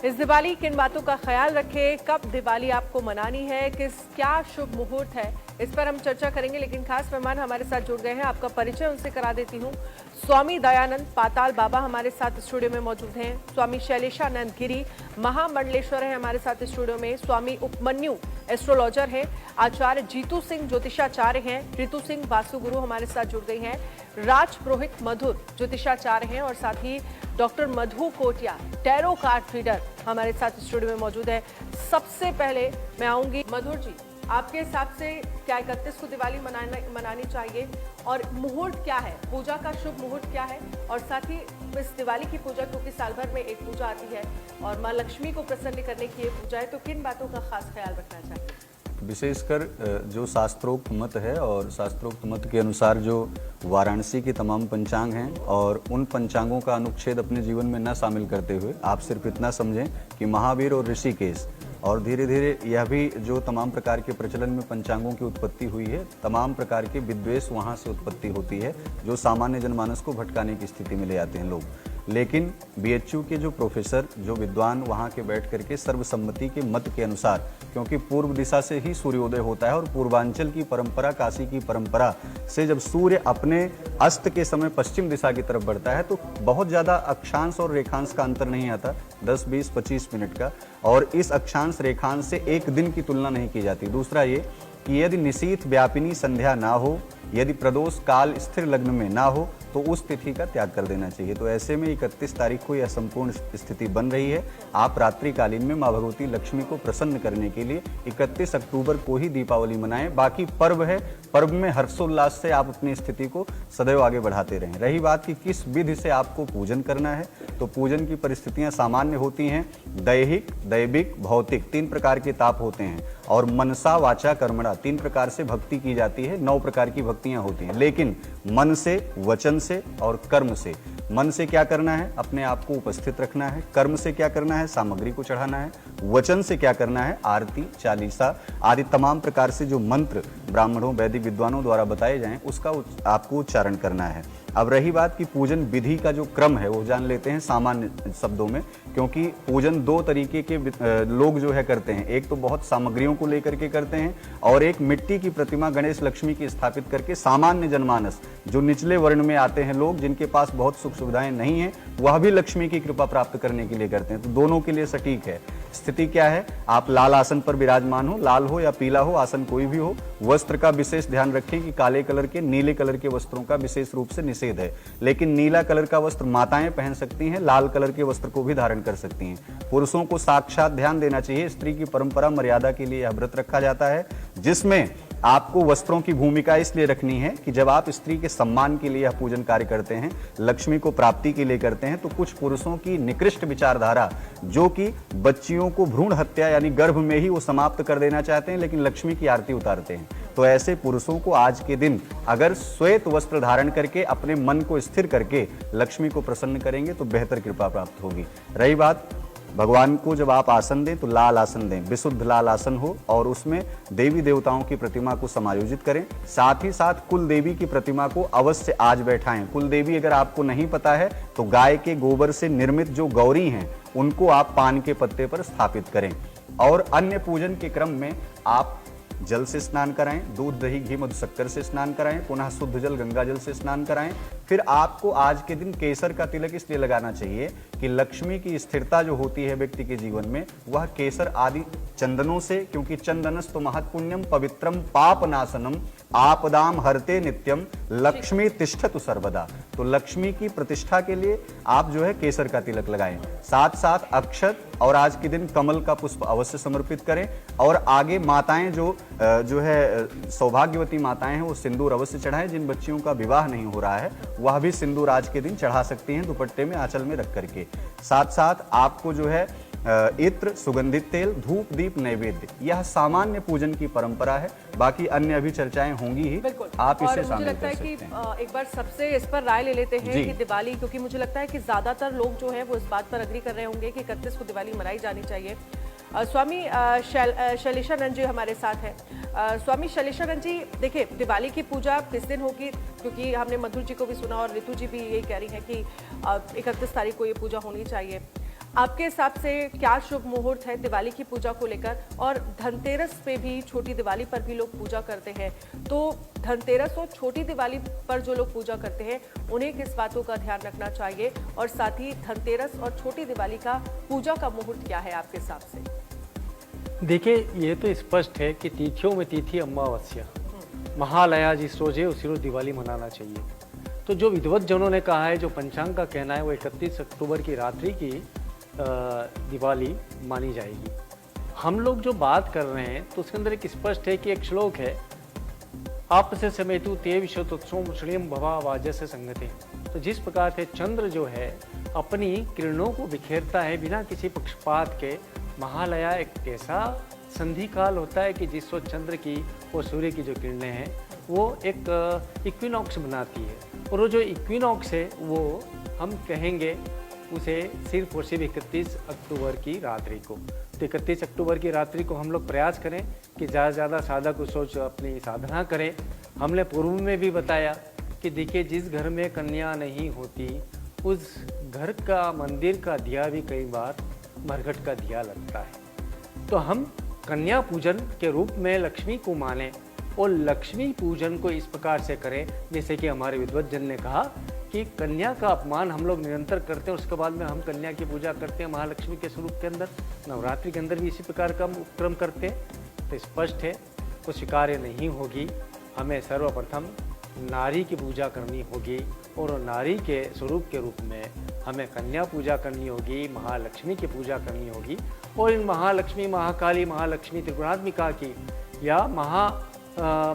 इस दिवाली किन बातों का ख्याल रखें, कब दिवाली आपको मनानी है, क्या शुभ मुहूर्त है, इस पर हम चर्चा करेंगे। लेकिन खास मेहमान हमारे साथ जुड़ गए हैं, आपका परिचय उनसे करा देती हूँ। स्वामी दयानंद पाताल बाबा हमारे साथ स्टूडियो में मौजूद हैं। स्वामी शैलेशानंद गिरी महामंडलेश्वर है हमारे साथ स्टूडियो में। स्वामी उपमन्यु एस्ट्रोलॉजर हैं। आचार्य जीतू सिंह ज्योतिषाचार्य हैं। ऋतु सिंह वास्तुगुरु हमारे साथ जुड़ गई हैं। राज पुरोहित मधुर ज्योतिषाचार्य हैं और साथ ही डॉक्टर मधु कोटिया टैरो कार्ड रीडर हमारे साथ स्टूडियो में मौजूद है। सबसे पहले मैं आऊंगी मधुर जी, आपके हिसाब से क्या 31 को दिवाली मनानी चाहिए और मुहूर्त क्या है, पूजा का शुभ मुहूर्त क्या है, और साथ ही इस दिवाली की पूजा क्योंकि साल भर में एक पूजा आती है और माँ लक्ष्मी को प्रसन्न करने की ये पूजा है, तो किन बातों का खास ख्याल रखना चाहिए? विशेषकर जो शास्त्रोक्त मत है और शास्त्रोक्त मत के अनुसार जो वाराणसी की तमाम पंचांग हैं और उन पंचांगों का अनुच्छेद अपने जीवन में न शामिल करते हुए आप सिर्फ इतना समझें कि महावीर और ऋषिकेश और धीरे धीरे यह भी जो तमाम प्रकार के प्रचलन में पंचांगों की उत्पत्ति हुई है, तमाम प्रकार के विद्वेष वहाँ से उत्पत्ति होती है जो सामान्य जनमानस को भटकाने की स्थिति में ले आते हैं लोग। लेकिन बीएचयू के जो प्रोफेसर, जो विद्वान वहाँ के बैठ करके सर्वसम्मति के मत के अनुसार, क्योंकि पूर्व दिशा से ही सूर्योदय होता है और पूर्वांचल की परंपरा, काशी की परंपरा से जब सूर्य अपने अस्त के समय पश्चिम दिशा की तरफ बढ़ता है तो बहुत ज़्यादा अक्षांश और रेखांश का अंतर नहीं आता, 10, 20, 25 मिनट का, और इस अक्षांश रेखांश से एक दिन की तुलना नहीं की जाती। दूसरा ये कि यदि निशीथ व्यापिनी संध्या ना हो, यदि प्रदोष काल स्थिर लग्न में ना हो तो उस तिथि का त्याग कर देना चाहिए। तो ऐसे में 31 तारीख को यह संपूर्ण स्थिति बन रही है। आप रात्रिकालीन में माँ भगवती लक्ष्मी को प्रसन्न करने के लिए 31 अक्टूबर को ही दीपावली मनाएं। बाकी पर्व है, पर्व में हर्षोल्लास से आप अपनी स्थिति को सदैव आगे बढ़ाते रहें। रही बात कि किस विधि से आपको पूजन करना है, तो पूजन की परिस्थितियां सामान्य होती हैं। दैहिक, दैविक, भौतिक 3 प्रकार के ताप होते हैं और मनसा वाचा कर्मणा 3 प्रकार से भक्ति की जाती है। 9 प्रकार की भक्तियां होती हैं, लेकिन मन से, वचन से और कर्म से। मन से क्या करना है, अपने आप को उपस्थित रखना है। कर्म से क्या करना है, सामग्री को चढ़ाना है। वचन से क्या करना है, आरती, चालीसा आदि तमाम प्रकार से जो मंत्र ब्राह्मणों, वैदिक विद्वानों द्वारा बताए जाएं उसका आपको उच्चारण करना है। अब रही बात कि पूजन विधि का जो क्रम है वो जान लेते हैं सामान्य शब्दों में, क्योंकि पूजन 2 तरीके के लोग जो है करते हैं। एक तो बहुत सामग्रियों को लेकर के करते हैं और एक मिट्टी की प्रतिमा गणेश लक्ष्मी की स्थापित करके सामान्य जनमानस, जो निचले वर्ण में आते हैं लोग, जिनके पास बहुत सुख सुविधाएं नहीं हैं, वह भी लक्ष्मी की कृपा प्राप्त करने के लिए करते हैं। तो दोनों के लिए सटीक है। स्थिति क्या है, आप लाल आसन पर विराजमान हो, लाल हो या पीला हो, आसन कोई भी हो। वस्त्र का विशेष ध्यान रखें कि काले कलर के, नीले कलर के वस्त्रों का विशेष रूप से निषेध है, लेकिन नीला कलर का वस्त्र माताएं पहन सकती हैं, लाल कलर के वस्त्र को भी धारण कर सकती हैं। पुरुषों को साक्षात ध्यान देना चाहिए। स्त्री की परंपरा मर्यादा के लिए यह व्रत रखा जाता है, जिसमें आपको वस्त्रों की भूमिका इसलिए रखनी है कि जब आप स्त्री के सम्मान के लिए यह पूजन कार्य करते हैं, लक्ष्मी को प्राप्ति के लिए करते हैं, तो कुछ पुरुषों की निकृष्ट विचारधारा, जो कि बच्चियों को भ्रूण हत्या यानी गर्भ में ही वो समाप्त कर देना चाहते हैं, लेकिन लक्ष्मी की आरती उतारते हैं, तो ऐसे पुरुषों को आज के दिन अगर श्वेत वस्त्र धारण करके अपने मन को स्थिर करके लक्ष्मी को प्रसन्न करेंगे तो बेहतर कृपा प्राप्त होगी। रही बात, भगवान को जब आप आसन दें तो लाल आसन दें, विशुद्ध लाल आसन हो, और उसमें देवी देवताओं की प्रतिमा को समायोजित करें। साथ ही साथ कुल देवी की प्रतिमा को अवश्य आज बैठाएं। कुल देवी अगर आपको नहीं पता है तो गाय के गोबर से निर्मित जो गौरी हैं उनको आप पान के पत्ते पर स्थापित करें। और अन्य पूजन के क्रम में आप जल से स्नान कराएं, दूध, दही, घी, मधु, शक्कर से स्नान कराएं, पुनः शुद्ध जल गंगा जल से स्नान कराएं। फिर आपको आज के दिन केसर का तिलक इसलिए लगाना चाहिए कि लक्ष्मी की स्थिरता जो होती है व्यक्ति के जीवन में, वह केसर आदि चंदनों से, क्योंकि चंदनस तो महत्पुण्यम पवित्रम पापनाशनम आपदाम हरते नित्यम लक्ष्मी तिष्ठतु सर्वदा। तो लक्ष्मी की प्रतिष्ठा के लिए आप जो है केसर का तिलक लगाएं। साथ साथ अक्षत और आज के दिन कमल का पुष्प अवश्य समर्पित करें। और आगे माताएं जो है सौभाग्यवती माताएं हैं वो सिंदूर अवश्य चढ़ाएं। जिन बच्चियों का विवाह नहीं हो रहा है वह भी सिंदूर आज के दिन चढ़ा सकती हैं, दुपट्टे में, आंचल में रख करके। साथ साथ आपको जो है इत्र, सुगंधित तेल, धूप, दीप, नैवेद्य, यह सामान्य पूजन की परंपरा है। बाकी अन्य अभी चर्चाएं होंगी ही, आप इसे शामिल मुझे लगता है कि एक बार सबसे इस पर राय ले लेते हैं कि दिवाली, क्योंकि मुझे लगता है कि ज्यादातर लोग जो है वो इस बात पर अग्री कर रहे होंगे कि 31 को दिवाली मनाई जानी चाहिए। स्वामी शैलेशानंद जी हमारे साथ हैं। स्वामी शैलेशानंद जी, देखिए दिवाली की पूजा किस दिन होगी, क्योंकि हमने मधुर जी को भी सुना और ऋतु जी भी यही कह रही हैं कि 31 तारीख को ये पूजा होनी चाहिए। आपके हिसाब से क्या शुभ मुहूर्त है दिवाली की पूजा को लेकर? और धनतेरस पे भी, छोटी दिवाली पर भी लोग पूजा करते हैं, तो धनतेरस और छोटी दिवाली पर जो लोग पूजा करते हैं उन्हें किस बातों का ध्यान रखना चाहिए? और साथ ही धनतेरस और छोटी दिवाली का पूजा का मुहूर्त क्या है आपके हिसाब से? देखिए, ये तो स्पष्ट है कि तिथियों में तिथि अमावस्या, महालया जिस रोज है उसी रोज दिवाली मनाना चाहिए। तो जो विद्वत जनों ने कहा है, जो पंचांग का कहना है, वो 31 अक्टूबर की रात्रि की दिवाली मानी जाएगी। हम लोग जो बात कर रहे हैं तो उसके अंदर एक स्पष्ट है कि एक श्लोक है, आप से समेतु ते विश्वतोत्सव श्रेयम भवा वाजस्य संगते। तो जिस प्रकार से चंद्र जो है अपनी किरणों को बिखेरता है बिना किसी पक्षपात के, महालया एक ऐसा संधि काल होता है कि जिस वक्त चंद्र की और सूर्य की जो किरणें हैं वो एक इक्विनॉक्स बनाती है। और वो जो इक्विनॉक्स है वो हम कहेंगे उसे सिर्फ और सिर्फ 31 अक्टूबर की रात्रि को। तो 31 अक्टूबर की रात्रि को हम लोग प्रयास करें कि ज़्यादा से ज़्यादा साधक उस सोच अपनी साधना करें। हमने पूर्व में भी बताया कि देखिए, जिस घर में कन्या नहीं होती उस घर का मंदिर का दिया भी कई बार मरघट का दिया लगता है। तो हम कन्या पूजन के रूप में लक्ष्मी को मानें और लक्ष्मी पूजन को इस प्रकार से करें जैसे कि हमारे विद्वत जन ने कहा कि कन्या का अपमान हम लोग निरंतर करते हैं, उसके बाद में हम कन्या की पूजा करते हैं महालक्ष्मी के स्वरूप के अंदर। नवरात्रि के अंदर भी इसी प्रकार का उपक्रम करते हैं। तो स्पष्ट है वो स्वीकार्य नहीं होगी। हमें सर्वप्रथम नारी की पूजा करनी होगी और नारी के स्वरूप के रूप में हमें कन्या पूजा करनी होगी, महालक्ष्मी की पूजा करनी होगी। और इन महालक्ष्मी, महाकाली, महालक्ष्मी, त्रिगुणात्मिका की या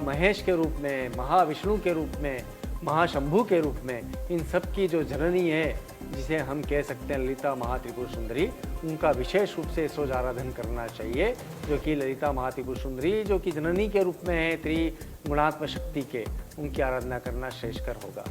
महेश के रूप में, महाविष्णु के रूप में, महाशंभु के रूप में, इन सब की जो जननी है जिसे हम कह सकते हैं ललिता महात्रिपुर सुंदरी, उनका विशेष रूप से सोच आराधन करना चाहिए। जो कि ललिता महात्रिपुर सुंदरी जो कि जननी के रूप में है त्रिगुणात्मक शक्ति के, उनकी आराधना करना श्रेष्ठकर होगा।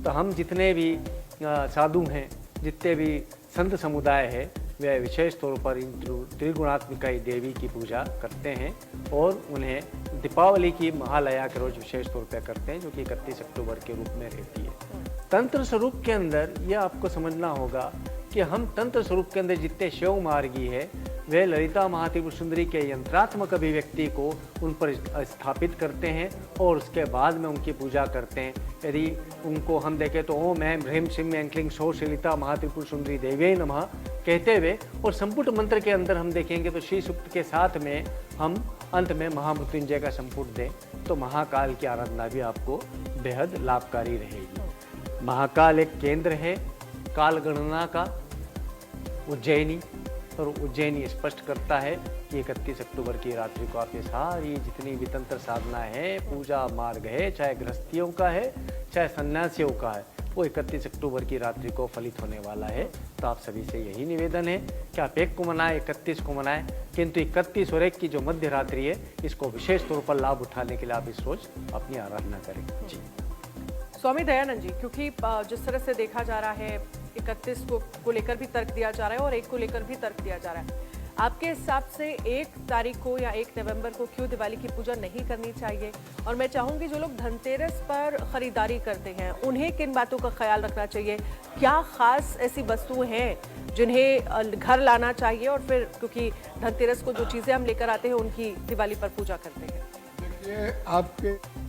तो हम जितने भी साधु हैं, जितने भी संत समुदाय है, वे विशेष तौर पर इन त्रिगुणात्मिका देवी की पूजा करते हैं और उन्हें दीपावली की महालया के रोज विशेष तौर पर करते हैं, जो कि 31 अक्टूबर के रूप में रहती है। तंत्र स्वरूप के अंदर यह आपको समझना होगा कि हम तंत्र स्वरूप के अंदर जितने शिव मार्गी है वे ललिता महात्रिपुर सुंदरी के यंत्रात्मक अभिव्यक्ति को उन पर स्थापित करते हैं और उसके बाद में उनकी पूजा करते हैं। यदि उनको हम देखें तो ओम ऐं ह्रीं श्रीं ऐं क्लीं सौः ललिता महात्रिपुर सुंदरी देव्यै नमः कहते हुए और संपुट मंत्र के अंदर हम देखेंगे तो श्री सूक्त के साथ में हम अंत में महामृत्युंजय का संपुट दें तो महाकाल की आराधना भी आपको बेहद लाभकारी रहेगी। महाकाल एक केंद्र है काल गणना का, उज्जैनी, और उज्जैनी स्पष्ट करता है कि 31 अक्टूबर की रात्रि को आपकी सारी जितनी भी तंत्र साधना है, पूजा मार्ग है, चाहे गृहस्थियों का है चाहे सन्यासियों का है, वो 31 अक्टूबर की रात्रि को फलित होने वाला है। तो आप सभी से यही निवेदन है कि आप 1 को मनाएं, 31 को मनाएं, किंतु 31 और 1 की जो मध्य रात्रि है इसको विशेष तौर पर लाभ उठाने के लिए आप इस रोज अपनी आराधना करें। जी स्वामी दयानंद जी, क्योंकि जिस तरह से देखा जा रहा है 31 को लेकर भी तर्क दिया जा रहा है और 1 को लेकर भी तर्क दिया जा रहा है, आपके हिसाब से 1 तारीख को या 1 नवंबर को क्यों दिवाली की पूजा नहीं करनी चाहिए? और मैं चाहूंगी जो लोग धनतेरस पर खरीदारी करते हैं उन्हें किन बातों का ख्याल रखना चाहिए? क्या खास ऐसी वस्तुएं हैं जिन्हें घर लाना चाहिए और फिर क्योंकि धनतेरस को जो चीज़ें हम लेकर आते हैं उनकी दिवाली पर पूजा करते हैं? देखिए, आपके